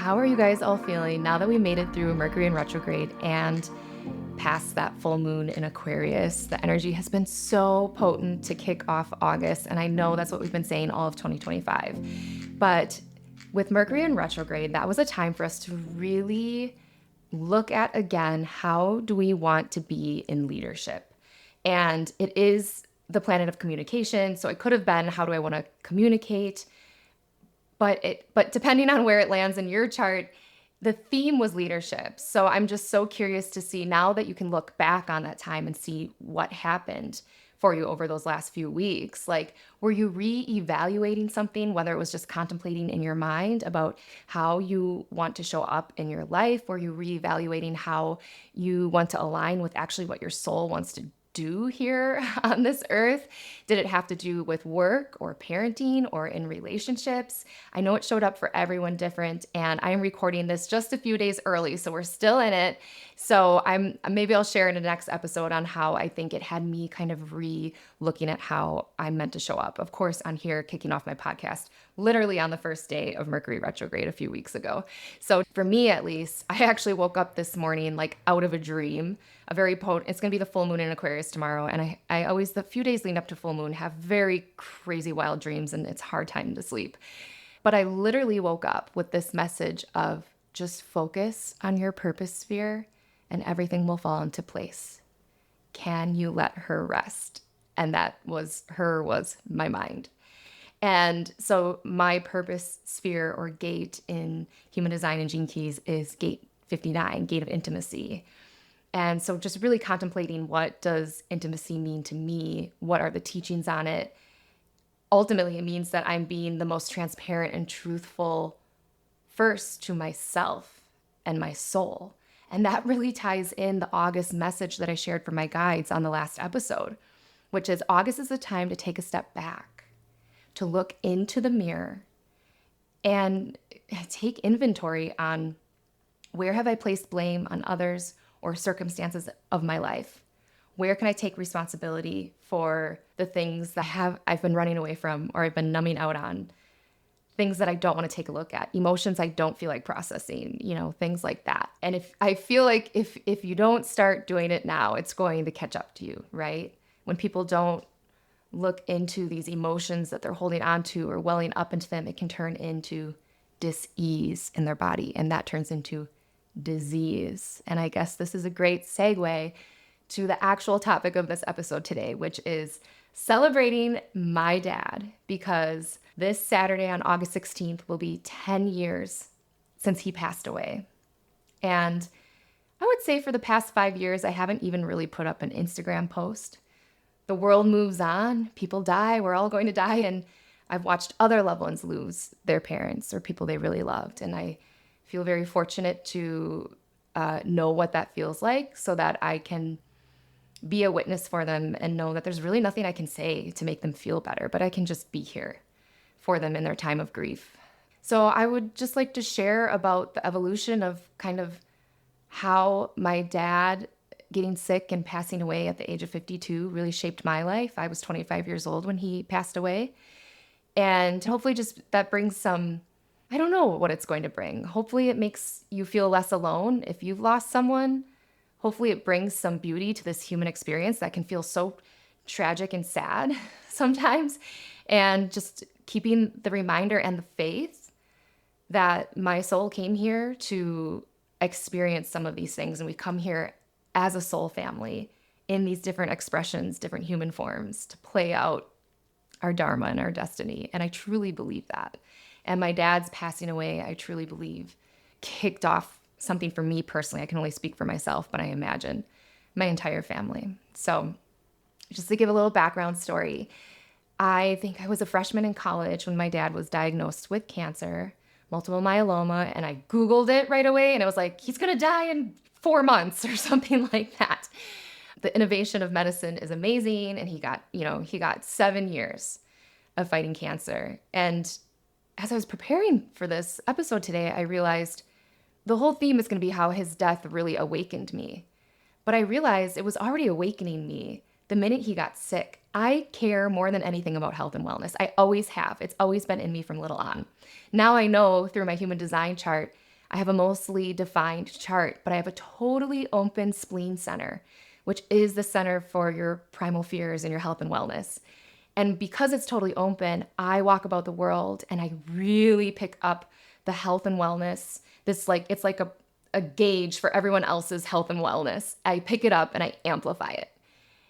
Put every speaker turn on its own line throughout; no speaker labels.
How are you guys all feeling now that we made it through Mercury in retrograde and past that full moon in Aquarius? The energy has been so potent to kick off August, and I know that's what we've been saying all of 2025. But with Mercury in retrograde, that was a time for us to really look at again, how do we want to be in leadership? And it is the planet of communication. So it could have been, how do I want to communicate? But depending on where it lands in your chart, the theme was leadership. So I'm just so curious to see now that you can look back on that time and see what happened for you over those last few weeks. Like, were you re-evaluating something, whether it was just contemplating in your mind about how you want to show up in your life? Were you re-evaluating how you want to align with actually what your soul wants to do here on this earth? Did it have to do with work or parenting or in relationships? I know it showed up for everyone different, and I'm recording this just a few days early, so we're still in it. So maybe I'll share in the next episode on how I think it had me kind of looking at how I'm meant to show up. Of course, on here kicking off my podcast literally on the first day of Mercury retrograde a few weeks ago. So for me, at least, I actually woke up this morning like out of a dream. A very potent, it's going to be the full moon in Aquarius tomorrow. And I always, the few days leading up to full moon, have very crazy wild dreams, and it's hard time to sleep. But I literally woke up with this message of just focus on your purpose sphere and everything will fall into place. Can you let her rest? And that was my mind. And so my purpose sphere or gate in human design and Gene Keys is gate 59, gate of intimacy. And so just really contemplating, what does intimacy mean to me? What are the teachings on it? Ultimately, it means that I'm being the most transparent and truthful first to myself and my soul. And that really ties in the August message that I shared for my guides on the last episode, which is August is the time to take a step back, to look into the mirror and take inventory on, where have I placed blame on others or circumstances of my life? Where can I take responsibility for the things that I've been running away from, or I've been numbing out on? Things that I don't want to take a look at, emotions I don't feel like processing, things like that. And if I feel like if you don't start doing it now, it's going to catch up to you, right? When people don't look into these emotions that they're holding on to or welling up into them, it can turn into dis-ease in their body, and that turns into disease. And I guess this is a great segue to the actual topic of this episode today, which is celebrating my dad, because this Saturday on August 16th will be 10 years since he passed away. And I would say for the past 5 years, I haven't even really put up an Instagram post. The world moves on, people die, we're all going to die. And I've watched other loved ones lose their parents or people they really loved. And I feel very fortunate to know what that feels like, so that I can be a witness for them and know that there's really nothing I can say to make them feel better, but I can just be here for them in their time of grief. So I would just like to share about the evolution of kind of how my dad getting sick and passing away at the age of 52 really shaped my life. I was 25 years old when he passed away. And hopefully just that brings some, I don't know what it's going to bring. Hopefully it makes you feel less alone if you've lost someone. Hopefully it brings some beauty to this human experience that can feel so tragic and sad sometimes. And just keeping the reminder and the faith that my soul came here to experience some of these things. And we come here as a soul family in these different expressions, different human forms, to play out our dharma and our destiny. And I truly believe that. And my dad's passing away, I truly believe, kicked off something for me personally. I can only speak for myself, but I imagine my entire family. So just to give a little background story, I think I was a freshman in college when my dad was diagnosed with cancer, multiple myeloma, and I Googled it right away, and it was like, he's going to die in 4 months or something like that. The innovation of medicine is amazing, and he got 7 years of fighting cancer. And as I was preparing for this episode today, I realized the whole theme is going to be how his death really awakened me. But I realized it was already awakening me the minute he got sick. I care more than anything about health and wellness. I always have. It's always been in me from little on. Now I know through my human design chart I have a mostly defined chart, but I have a totally open spleen center, which is the center for your primal fears and your health and wellness. And because it's totally open, I walk about the world and I really pick up the health and wellness. This like it's like a gauge for everyone else's health and wellness. I pick it up and I amplify it.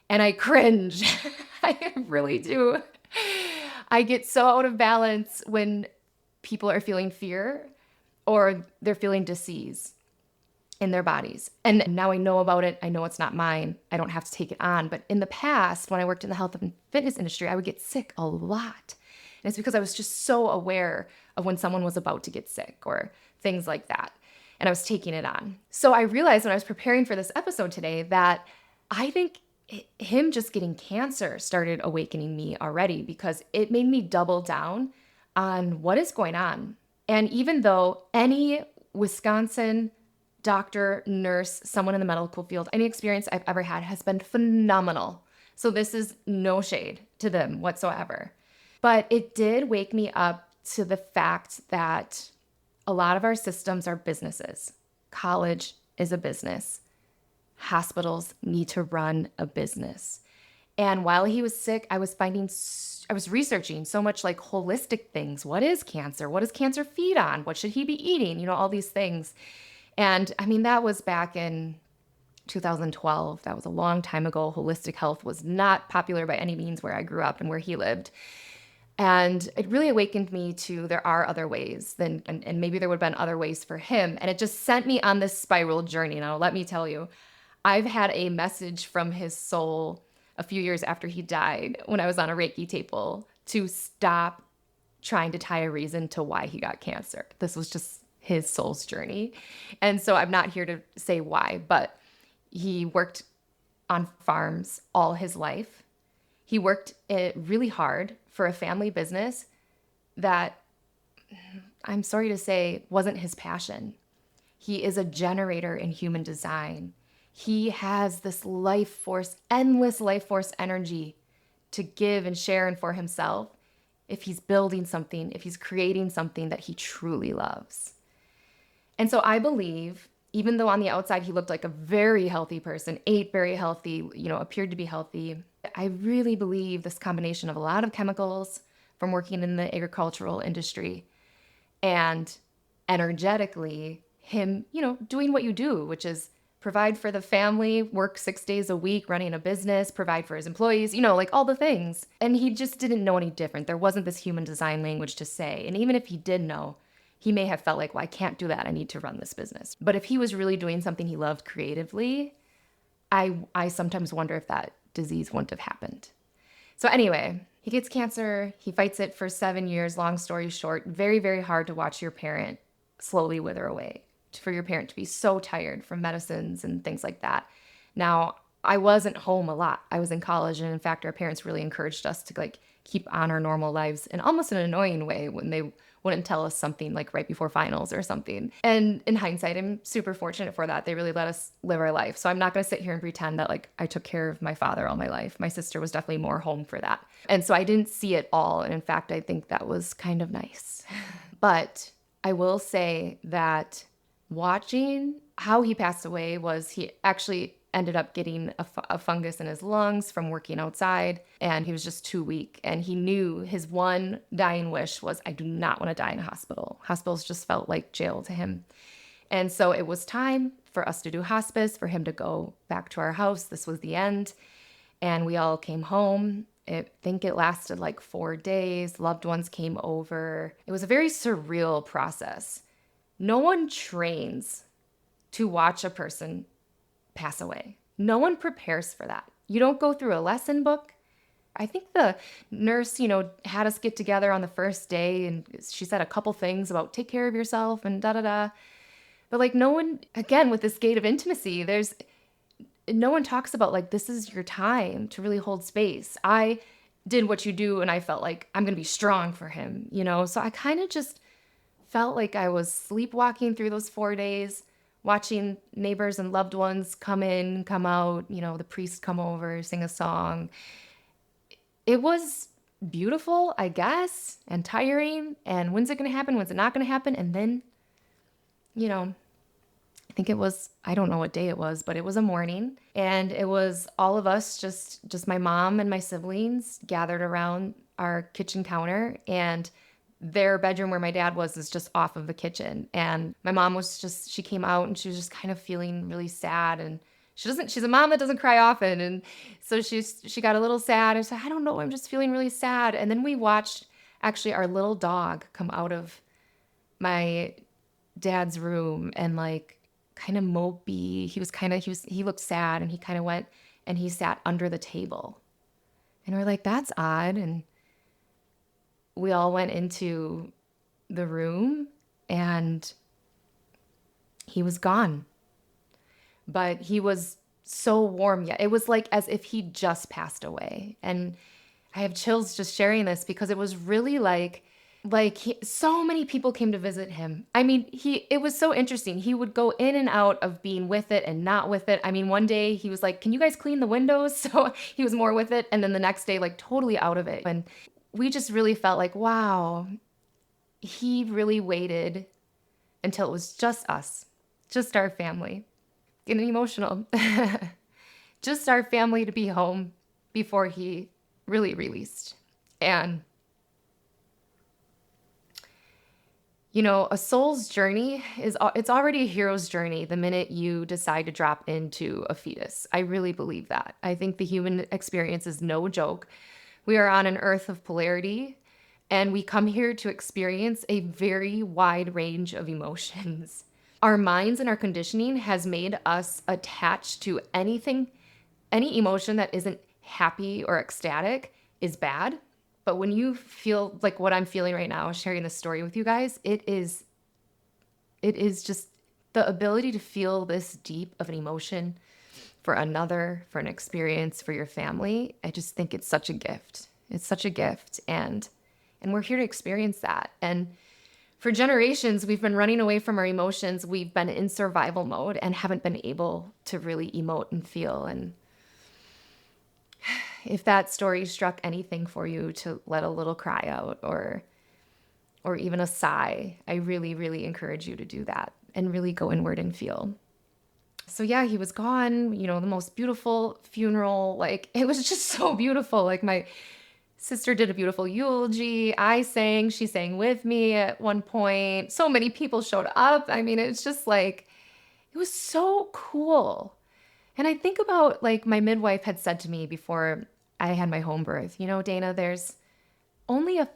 And I cringe. I really do. I get so out of balance when people are feeling fear or they're feeling disease in their bodies. And now I know about it. I know it's not mine. I don't have to take it on. But in the past, when I worked in the health and fitness industry, I would get sick a lot. And it's because I was just so aware of when someone was about to get sick or things like that. And I was taking it on. So I realized when I was preparing for this episode today that I think him just getting cancer started awakening me already, because it made me double down on what is going on. And even though any Wisconsin doctor, nurse, someone in the medical field, any experience I've ever had has been phenomenal. So this is no shade to them whatsoever. But it did wake me up to the fact that a lot of our systems are businesses. College is a business. Hospitals need to run a business. And while he was sick, I was researching so much like holistic things. What is cancer? What does cancer feed on? What should he be eating? You know, all these things. And I mean, that was back in 2012. That was a long time ago. Holistic health was not popular by any means where I grew up and where he lived. And it really awakened me to there are other ways than, and maybe there would have been other ways for him. And it just sent me on this spiral journey. Now, let me tell you, I've had a message from his soul a few years after he died when I was on a Reiki table to stop trying to tie a reason to why he got cancer. This was just his soul's journey. And so I'm not here to say why, but he worked on farms all his life. He worked it really hard for a family business that, I'm sorry to say, wasn't his passion. He is a generator in human design. He has this life force, endless life force energy to give and share and for himself if he's building something, if he's creating something that he truly loves. And so I believe, even though on the outside he looked like a very healthy person, ate very healthy, appeared to be healthy, I really believe this combination of a lot of chemicals from working in the agricultural industry and energetically him, doing what you do, which is provide for the family, work 6 days a week, running a business, provide for his employees, like all the things. And he just didn't know any different. There wasn't this human design language to say. And even if he did know, he may have felt like, well, I can't do that. I need to run this business. But if he was really doing something he loved creatively, I sometimes wonder if that disease wouldn't have happened. So anyway, he gets cancer. He fights it for 7 years. Long story short, very, very hard to watch your parent slowly wither away, for your parent to be so tired from medicines and things like that. Now, I wasn't home a lot. I was in college, and in fact, our parents really encouraged us to keep on our normal lives in almost an annoying way when they wouldn't tell us something like right before finals or something. And in hindsight, I'm super fortunate for that. They really let us live our life. So I'm not going to sit here and pretend that I took care of my father all my life. My sister was definitely more home for that. And so I didn't see it all. And in fact, I think that was kind of nice. But I will say that watching how he passed away was he actually ended up getting a fungus in his lungs from working outside, and he was just too weak. And he knew his one dying wish was, I do not want to die in a hospital. Hospitals just felt like jail to him. And so it was time for us to do hospice, for him to go back to our house. This was the end. And we all came home. I think it lasted 4 days. Loved ones came over. It was a very surreal process. No one trains to watch a person pass away. No one prepares for that. You don't go through a lesson book. I think the nurse, had us get together on the first day, and she said a couple things about take care of yourself and da-da-da. But no one, again, with this gate of intimacy, no one talks about this is your time to really hold space. I did what you do, and I felt like I'm going to be strong for him, So I kind of just felt like I was sleepwalking through those 4 days, watching neighbors and loved ones come in, come out, the priest come over, sing a song. It was beautiful, I guess, and tiring. And when's it going to happen? When's it not going to happen? And then you know, I think it was, I don't know what day it was, but it was a morning and it was all of us, just my mom and my siblings gathered around our kitchen counter, and their bedroom where my dad was is just off of the kitchen. And my mom was just, she came out and she was just kind of feeling really sad, and she's a mom that doesn't cry often. And so she got a little sad and said, I don't know, I'm just feeling really sad. And then we watched actually our little dog come out of my dad's room and like kind of mopey. He looked sad, and he kind of went and he sat under the table. And we're like, that's odd. And we all went into the room and he was gone. But he was so warm yet. It was like as if he just passed away. And I have chills just sharing this because it was really so many people came to visit him. I mean, it was so interesting. He would go in and out of being with it and not with it. I mean, one day he was like, "Can you guys clean the windows?" So he was more with it, and then the next day like totally out of it. And we just really felt like, wow, he really waited until it was just us, just our family. Getting emotional. Just our family to be home before he really released. And a soul's journey it's already a hero's journey the minute you decide to drop into a fetus. I really believe that. I think the human experience is no joke. We are on an earth of polarity, and we come here to experience a very wide range of emotions. Our minds and our conditioning has made us attached to anything, any emotion that isn't happy or ecstatic is bad. But when you feel like what I'm feeling right now, sharing this story with you guys, it is just the ability to feel this deep of an emotion for another, for an experience, for your family. I just think it's such a gift. It's such a gift. And we're here to experience that. And for generations, we've been running away from our emotions. We've been in survival mode and haven't been able to really emote and feel. And if that story struck anything for you to let a little cry out or even a sigh, I really, really encourage you to do that and really go inward and feel. So yeah, he was gone, the most beautiful funeral. Like, it was just so beautiful. Like, my sister did a beautiful eulogy. I sang, she sang with me at one point. So many people showed up. I mean, it's just like, it was so cool. And I think about like my midwife had said to me before I had my home birth, Dana, there's only a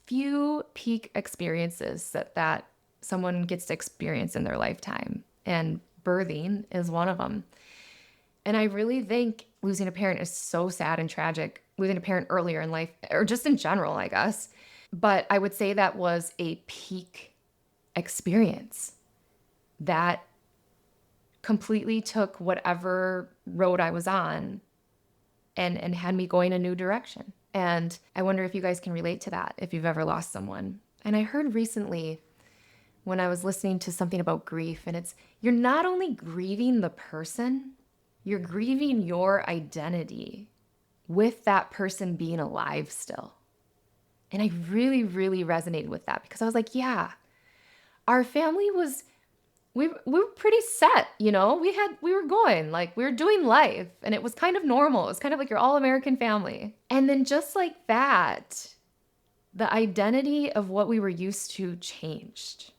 few peak experiences that someone gets to experience in their lifetime. And birthing is one of them. And I really think losing a parent is so sad and tragic, losing a parent earlier in life, or just in general, I guess. But I would say that was a peak experience that completely took whatever road I was on and had me going a new direction. And I wonder if you guys can relate to that, if you've ever lost someone. And I heard recently when I was listening to something about grief, and you're not only grieving the person, you're grieving your identity with that person being alive still. And I really, really resonated with that because I was like, yeah, our family we were pretty set, we were going, like, we were doing life, and it was kind of normal. It was kind of like your all-American family. And then just like that, the identity of what we were used to changed.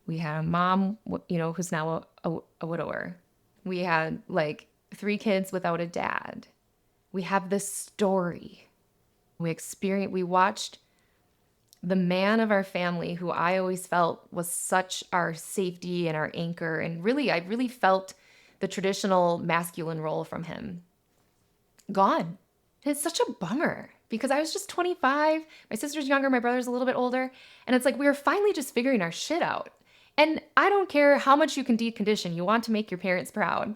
We had a mom, who's now a widower. We had like 3 kids without a dad. We have this story. We watched the man of our family, who I always felt was such our safety and our anchor. And really, I really felt the traditional masculine role from him gone. And it's such a bummer because I was just 25. My sister's younger. My brother's a little bit older. And it's like we were finally just figuring our shit out. And I don't care how much you can decondition. You want to make your parents proud.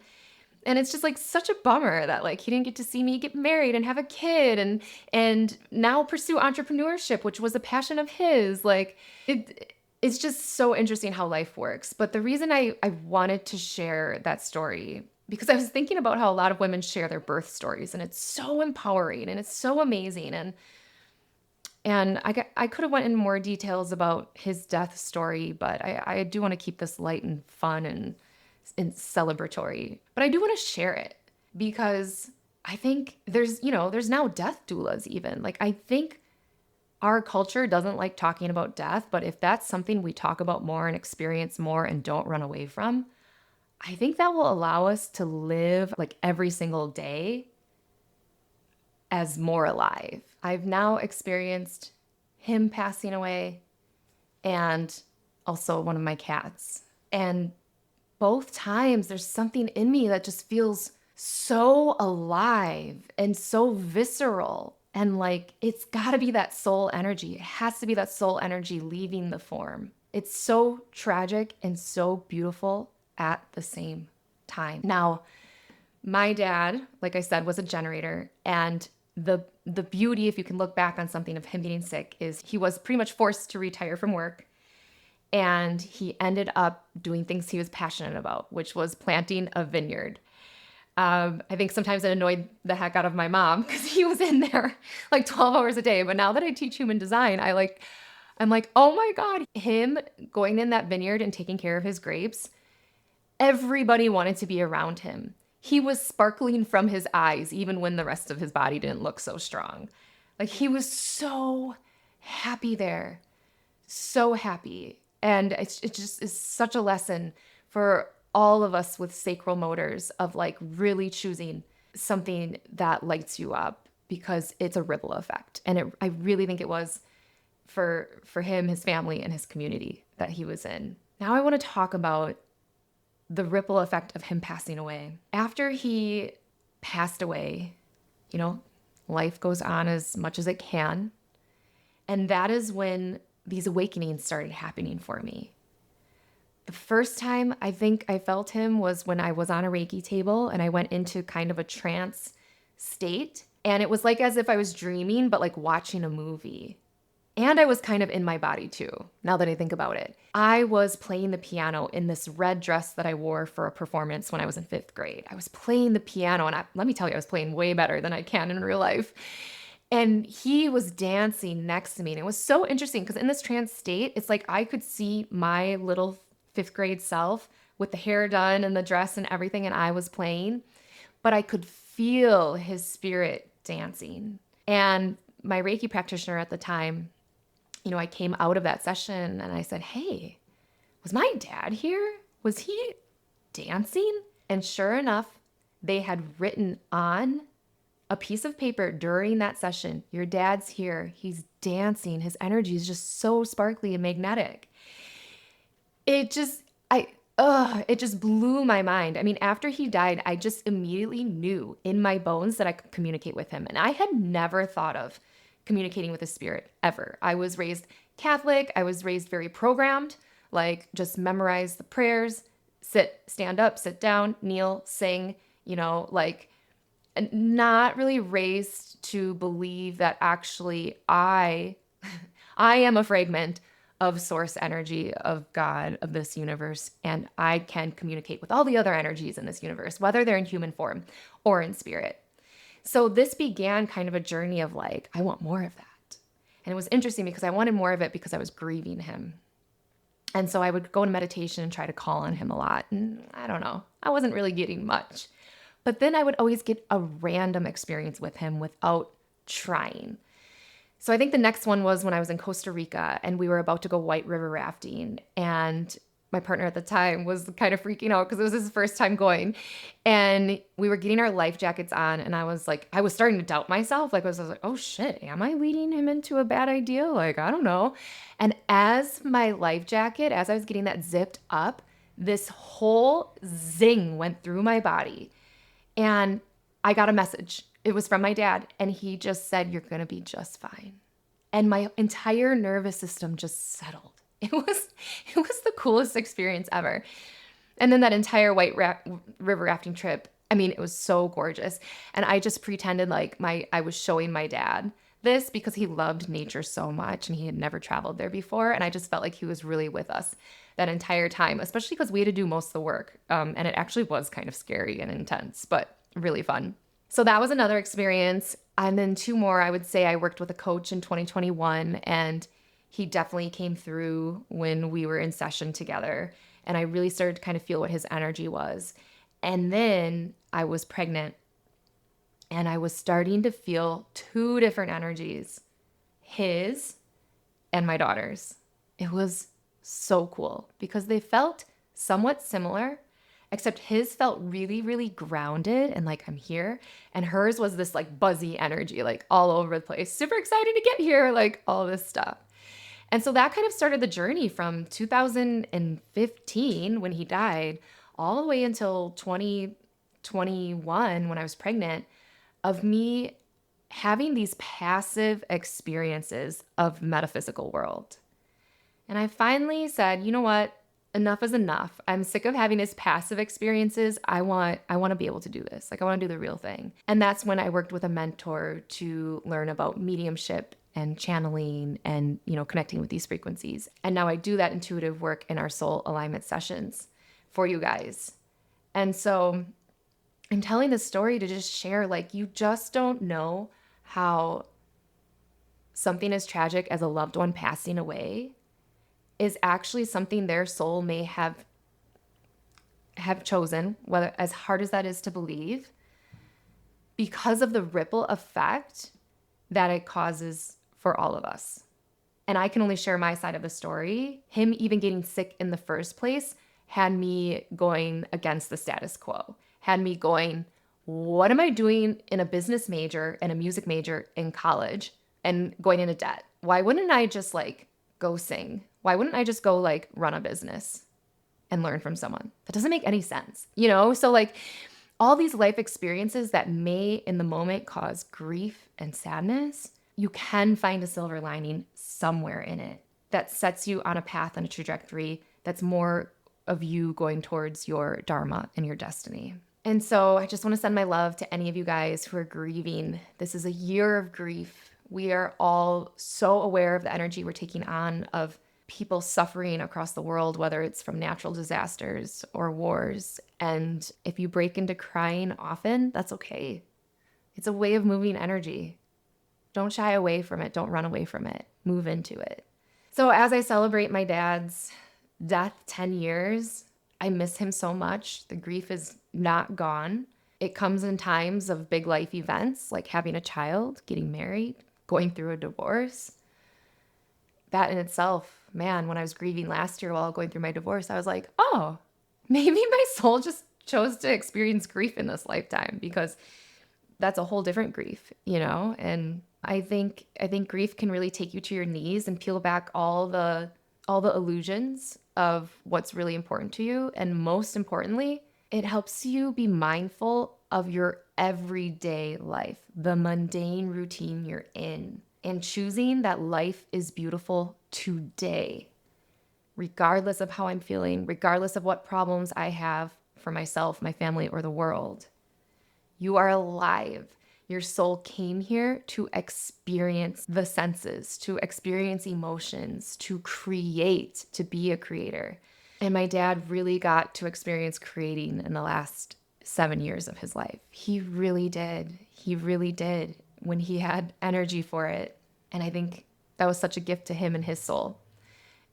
And it's just like such a bummer that like he didn't get to see me get married and have a kid and now pursue entrepreneurship, which was a passion of his. Like it's just so interesting how life works. But the reason I wanted to share that story, because I was thinking about how a lot of women share their birth stories, and it's so empowering and it's so amazing. And And I could have went into more details about his death story, but I do want to keep this light and fun and celebratory. But I do want to share it because I think there's now death doulas even. Like, I think our culture doesn't like talking about death, but if that's something we talk about more and experience more and don't run away from, I think that will allow us to live like every single day as more alive. I've now experienced him passing away and also one of my cats. And both times there's something in me that just feels so alive and so visceral. And like, it's got to be that soul energy. It has to be that soul energy leaving the form. It's so tragic and so beautiful at the same time. Now, my dad, like I said, was a generator, and the beauty, if you can look back on something of him being sick, is he was pretty much forced to retire from work, and he ended up doing things he was passionate about, which was planting a vineyard. I think sometimes it annoyed the heck out of my mom because he was in there like 12 hours a day. But now that I teach human design, I'm like, oh my God, him going in that vineyard and taking care of his grapes, everybody wanted to be around him. He was sparkling from his eyes, even when the rest of his body didn't look so strong. Like, he was so happy there, so happy. And it just is such a lesson for all of us with sacral motors of like really choosing something that lights you up, because it's a ripple effect. And I really think it was for him, his family, and his community that he was in. Now I want to talk about the ripple effect of him passing away. After he passed away, life goes on as much as it can. And that is when these awakenings started happening for me. The first time I think I felt him was when I was on a Reiki table and I went into kind of a trance state. And it was like as if I was dreaming, but like watching a movie. And I was kind of in my body too, now that I think about it. I was playing the piano in this red dress that I wore for a performance when I was in 5th grade. I was playing the piano, and let me tell you, I was playing way better than I can in real life. And he was dancing next to me. And it was so interesting because in this trance state, it's like I could see my little 5th grade self with the hair done and the dress and everything, and I was playing. But I could feel his spirit dancing. And my Reiki practitioner at the time, I came out of that session and I said, hey, was my dad here? Was he dancing? And sure enough, they had written on a piece of paper during that session, your dad's here. He's dancing. His energy is just so sparkly and magnetic. It just blew my mind. I mean, after he died, I just immediately knew in my bones that I could communicate with him. And I had never thought of communicating with a spirit ever. I was raised Catholic. I was raised very programmed, like just memorize the prayers, stand up, sit down, kneel, sing, like not really raised to believe that actually I am a fragment of source energy, of God, of this universe, and I can communicate with all the other energies in this universe, whether they're in human form or in spirit. So this began kind of a journey of like, I want more of that. And it was interesting because I wanted more of it because I was grieving him. And so I would go in meditation and try to call on him a lot. And I don't know, I wasn't really getting much. But then I would always get a random experience with him without trying. So I think the next one was when I was in Costa Rica and we were about to go white river rafting. And my partner at the time was kind of freaking out because it was his first time going. And we were getting our life jackets on. And I was starting to doubt myself. Like, I was like, oh shit, am I leading him into a bad idea? Like, I don't know. And as my life jacket, as I was getting that zipped up, this whole zing went through my body. And I got a message. It was from my dad. And he just said, you're going to be just fine. And my entire nervous system just settled. It was the coolest experience ever. And then that entire white river rafting trip, I mean, it was so gorgeous. And I just pretended like I was showing my dad this because he loved nature so much and he had never traveled there before. And I just felt like he was really with us that entire time, especially because we had to do most of the work. And it actually was kind of scary and intense, but really fun. So that was another experience. And then two more, I would say I worked with a coach in 2021, and he definitely came through when we were in session together. And I really started to kind of feel what his energy was. And then I was pregnant, and I was starting to feel two different energies, his and my daughter's. It was so cool because they felt somewhat similar, except his felt really, really grounded and like I'm here. And hers was this like buzzy energy, like all over the place. Super excited to get here, like all this stuff. And so that kind of started the journey from 2015 when he died all the way until 2021 when I was pregnant, of me having these passive experiences of metaphysical world. And I finally said, you know what? Enough is enough. I'm sick of having these passive experiences. I want to be able to do this. Like I want to do the real thing. And that's when I worked with a mentor to learn about mediumship and channeling and, connecting with these frequencies. And now I do that intuitive work in our soul alignment sessions for you guys. And so I'm telling this story to just share, like, you just don't know how something as tragic as a loved one passing away is actually something their soul may have chosen, whether as hard as that is to believe, because of the ripple effect that it causes for all of us. And I can only share my side of the story. Him even getting sick in the first place had me going against the status quo, had me going, what am I doing in a business major and a music major in college and going into debt? Why wouldn't I just like go sing? Why wouldn't I just go like run a business and learn from someone? That doesn't make any sense, So like all these life experiences that may in the moment cause grief and sadness, you can find a silver lining somewhere in it that sets you on a path and a trajectory that's more of you going towards your dharma and your destiny. And so I just want to send my love to any of you guys who are grieving. This is a year of grief. We are all so aware of the energy we're taking on of people suffering across the world, whether it's from natural disasters or wars. And if you break into crying often, that's okay. It's a way of moving energy. Don't shy away from it. Don't run away from it. Move into it. So as I celebrate my dad's death, 10 years, I miss him so much. The grief is not gone. It comes in times of big life events like having a child, getting married, going through a divorce. That in itself, man, when I was grieving last year while going through my divorce, I was like, oh, maybe my soul just chose to experience grief in this lifetime because that's a whole different grief, And I think grief can really take you to your knees and peel back all the illusions of what's really important to you. And most importantly, it helps you be mindful of your everyday life, the mundane routine you're in, and choosing that life is beautiful today, regardless of how I'm feeling, regardless of what problems I have for myself, my family, or the world. You are alive. Your soul came here to experience the senses, to experience emotions, to create, to be a creator. And my dad really got to experience creating in the last 7 years of his life. He really did. He really did when he had energy for it. And I think that was such a gift to him and his soul.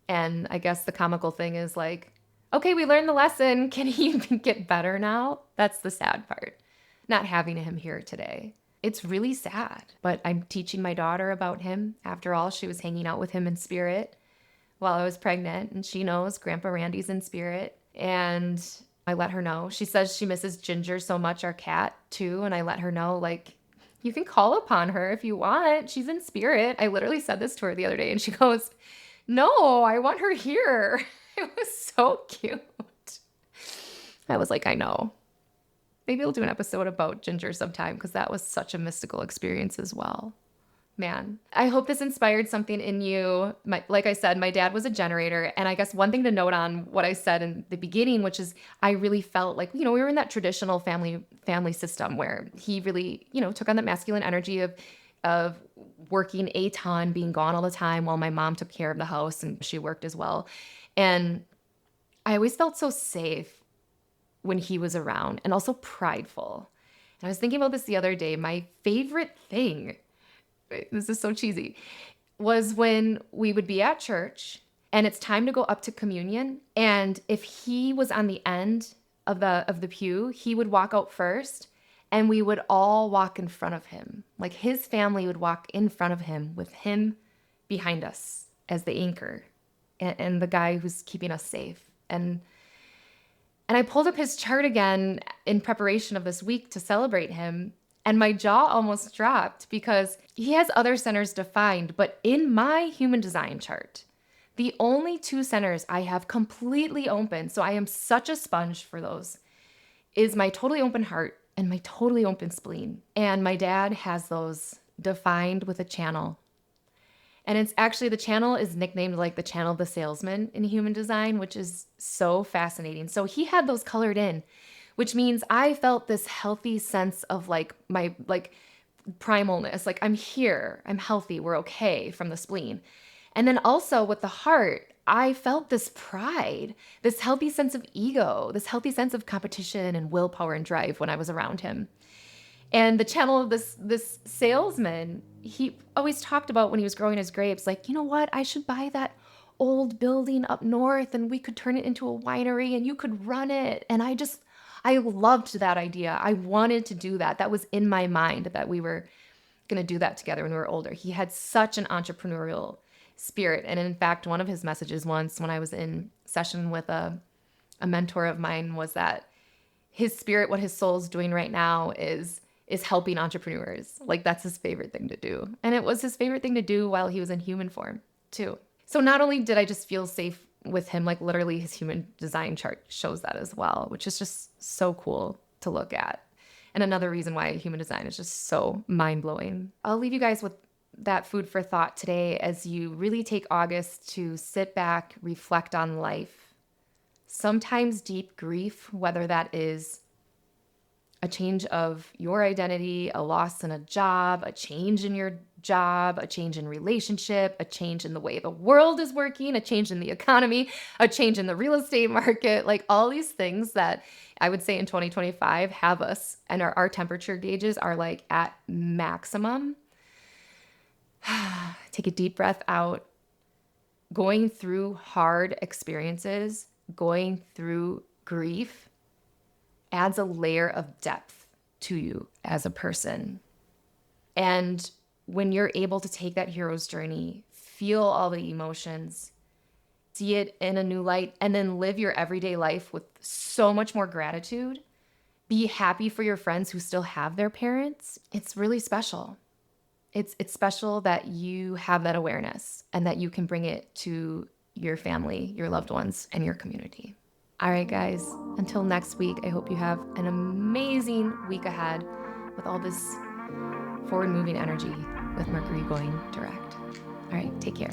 And I guess the comical thing is like, okay, we learned the lesson. Can he even get better now? That's the sad part. Not having him here today. It's really sad, but I'm teaching my daughter about him. After all, she was hanging out with him in spirit while I was pregnant, and she knows Grandpa Randy's in spirit. And I let her know. She says she misses Ginger so much, our cat, too. And I let her know, like, you can call upon her if you want. She's in spirit. I literally said this to her the other day, and she goes, no, I want her here. It was so cute. I was like, I know. Maybe we'll do an episode about Ginger sometime because that was such a mystical experience as well. Man, I hope this inspired something in you. Like I said, my dad was a generator. And I guess one thing to note on what I said in the beginning, which is I really felt like, we were in that traditional family system where he really, took on that masculine energy of working a ton, being gone all the time while my mom took care of the house and she worked as well. And I always felt so safe when he was around and also prideful. And I was thinking about this the other day. My favorite thing, this is so cheesy, was when we would be at church and it's time to go up to communion. And if he was on the end of the pew, he would walk out first and we would all walk in front of him. Like his family would walk in front of him with him behind us as the anchor and the guy who's keeping us safe. And I pulled up his chart again in preparation of this week to celebrate him, and my jaw almost dropped because he has other centers defined, but in my human design chart, the only two centers I have completely open, so I am such a sponge for those, is my totally open heart and my totally open spleen. And my dad has those defined with a channel. And it's actually, the channel is nicknamed like the channel of the salesman in human design, which is so fascinating. So he had those colored in, which means I felt this healthy sense of like my like primalness, like I'm here, I'm healthy, we're okay from the spleen. And then also with the heart, I felt this pride, this healthy sense of ego, this healthy sense of competition and willpower and drive when I was around him. And the channel of this salesman, he always talked about when he was growing his grapes, like, you know what, I should buy that old building up north and we could turn it into a winery and you could run it. And I loved that idea. I wanted to do that. That was in my mind that we were going to do that together when we were older. He had such an entrepreneurial spirit. And in fact, one of his messages once when I was in session with a mentor of mine was that his spirit, what his soul's doing right now is helping entrepreneurs. Like that's his favorite thing to do. And it was his favorite thing to do while he was in human form too. So not only did I just feel safe with him, like literally his human design chart shows that as well, which is just so cool to look at. And another reason why human design is just so mind-blowing. I'll leave you guys with that food for thought today as you really take August to sit back, reflect on life. Sometimes deep grief, whether that is a change of your identity, a loss in a job, a change in your job, a change in relationship, a change in the way the world is working, a change in the economy, a change in the real estate market, like all these things that I would say in 2025 have us and our temperature gauges are like at maximum. Take a deep breath out. Going through hard experiences, going through grief, adds a layer of depth to you as a person. And when you're able to take that hero's journey, feel all the emotions, see it in a new light, and then live your everyday life with so much more gratitude, be happy for your friends who still have their parents, it's really special. It's special that you have that awareness and that you can bring it to your family, your loved ones, and your community. All right, guys, until next week, I hope you have an amazing week ahead with all this forward-moving energy with Mercury going direct. All right, take care.